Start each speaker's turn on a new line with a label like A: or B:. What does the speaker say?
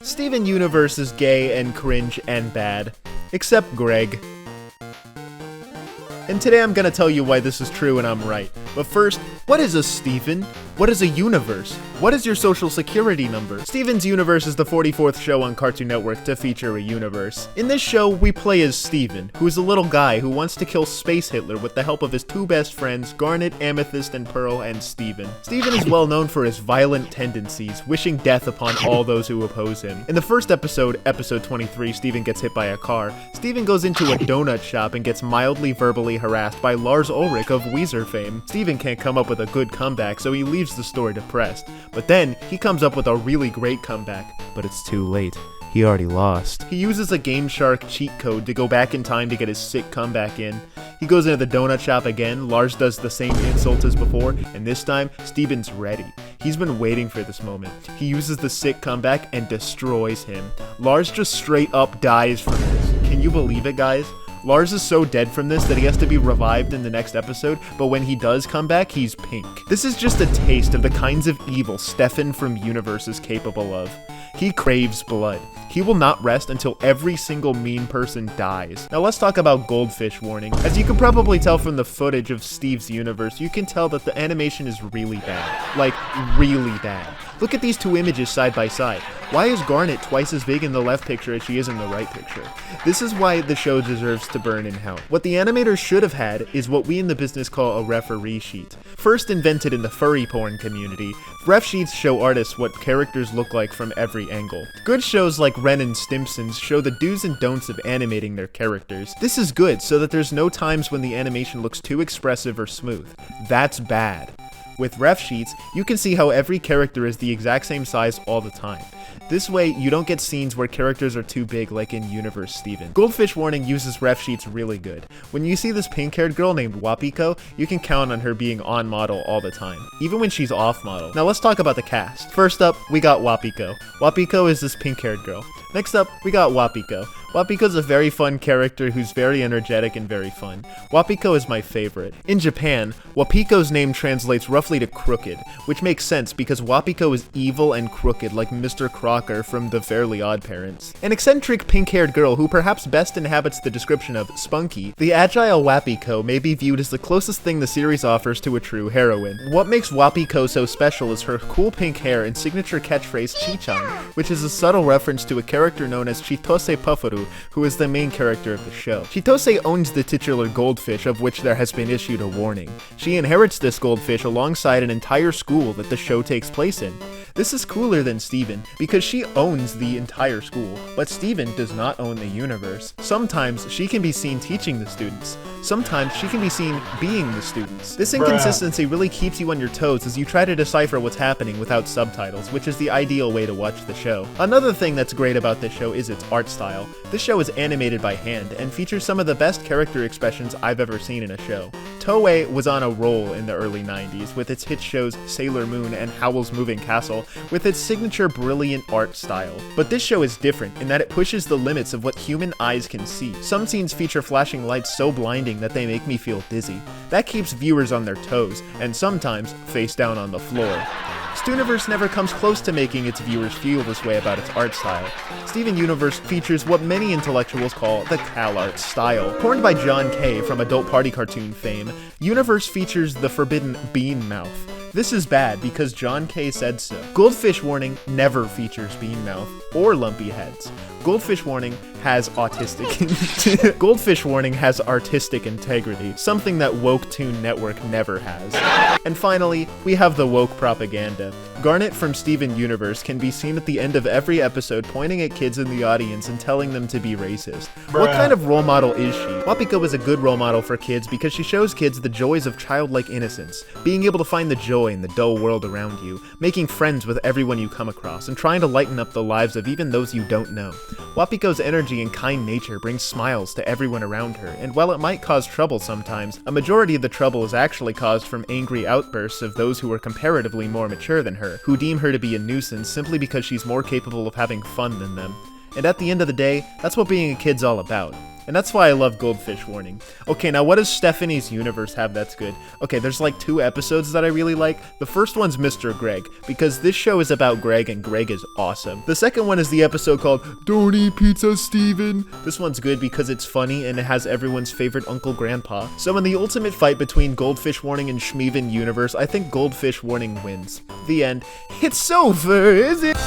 A: Steven Universe is gay and cringe and bad. Except Greg. And today I'm gonna tell you why this is true and I'm right. But first, what is a Steven? What is a universe? What is your social security number? Steven's Universe is the 44th show on Cartoon Network to feature a universe. In this show, we play as Steven, who is a little guy who wants to kill Space Hitler with the help of his two best friends, Garnet, Amethyst, and Pearl, and Steven. Steven is well known for his violent tendencies, wishing death upon all those who oppose him. In the first episode, episode 23, Steven gets hit by a car. Steven goes into a donut shop and gets mildly verbally harassed by Lars Ulrich of Weezer fame. Steven can't come up with a good comeback, so he leaves the store depressed. But then, he comes up with a really great comeback. But it's too late. He already lost. He uses a Game Shark cheat code to go back in time to get his sick comeback in. He goes into the donut shop again, Lars does the same insult as before, and this time, Steven's ready. He's been waiting for this moment. He uses the sick comeback and destroys him. Lars just straight up dies from this. Can you believe it, guys? Lars is so dead from this that he has to be revived in the next episode, but when he does come back, he's pink. This is just a taste of the kinds of evil Stefan from Universe is capable of. He craves blood. He will not rest until every single mean person dies. Now let's talk about Goldfish Warning. As you can probably tell from the footage of Steve's Universe, you can tell that the animation is really bad. Like, really bad. Look at these two images side by side. Why is Garnet twice as big in the left picture as she is in the right picture? This is why the show deserves to burn in hell. What the animators should have had is what we in the business call a referee sheet. First invented in the furry porn community, ref sheets show artists what characters look like from every angle. Good shows like Ren and Stimpsons show the do's and don'ts of animating their characters. This is good so that there's no times when the animation looks too expressive or smooth. That's bad. With ref sheets, you can see how every character is the exact same size all the time. This way, you don't get scenes where characters are too big like in Universe Steven. Goldfish Warning uses ref sheets really good. When you see this pink-haired girl named Wapiko, you can count on her being on model all the time, even when she's off model. Now let's talk about the cast. First up, we got Wapiko. Wapiko is this pink-haired girl. Next up, we got Wapiko. Wapiko's a very fun character who's very energetic and very fun. Wapiko is my favorite. In Japan, Wapiko's name translates roughly to crooked, which makes sense because Wapiko is evil and crooked like Mr. Crocker from The Fairly Odd Parents. An eccentric pink-haired girl who perhaps best inhabits the description of spunky, the agile Wapiko may be viewed as the closest thing the series offers to a true heroine. What makes Wapiko so special is her cool pink hair and signature catchphrase Chichan, which is a subtle reference to a character known as Chitose Pufuru, who is the main character of the show. Chitose owns the titular goldfish, of which there has been issued a warning. She inherits this goldfish alongside an entire school that the show takes place in. This is cooler than Steven, because she owns the entire school, but Steven does not own the universe. Sometimes she can be seen teaching the students. Sometimes she can be seen being the students. This inconsistency really keeps you on your toes as you try to decipher what's happening without subtitles, which is the ideal way to watch the show. Another thing that's great about this show is its art style. This show is animated by hand and features some of the best character expressions I've ever seen in a show. Toei was on a roll in the early 90s with its hit shows Sailor Moon and Howl's Moving Castle, with its signature brilliant art style. But this show is different in that it pushes the limits of what human eyes can see. Some scenes feature flashing lights so blinding that they make me feel dizzy. That keeps viewers on their toes, and sometimes face down on the floor. Stooniverse never comes close to making its viewers feel this way about its art style. Steven Universe features what many intellectuals call the CalArt style. Coined by John Kay from Adult Party Cartoon fame, Universe features the forbidden bean mouth. This is bad because John Kay said so. Goldfish Warning never features bean mouth or lumpy heads. Goldfish Warning has Goldfish Warning has artistic integrity, something that Woke Toon Network never has. And finally, we have the woke propaganda. Garnet from Steven Universe can be seen at the end of every episode pointing at kids in the audience and telling them to be racist. What kind of role model is she? Wapiko is a good role model for kids because she shows kids the joys of childlike innocence, being able to find the joy in the dull world around you, making friends with everyone you come across, and trying to lighten up the lives of even those you don't know. Wapiko's energy and kind nature brings smiles to everyone around her, and while it might cause trouble sometimes, a majority of the trouble is actually caused from angry outbursts of those who are comparatively more mature than her, who deem her to be a nuisance simply because she's more capable of having fun than them. And at the end of the day, that's what being a kid's all about. And that's why I love Goldfish Warning. Okay, now what does Stephanie's universe have that's good? Okay, there's like 2 episodes that I really like. The first one's Mr. Greg, because this show is about Greg and Greg is awesome. The second one is the episode called Don't Eat Pizza, Steven. This one's good because it's funny and it has everyone's favorite Uncle Grandpa. So in the ultimate fight between Goldfish Warning and Schmeven universe, I think Goldfish Warning wins. The end. It's over, is it?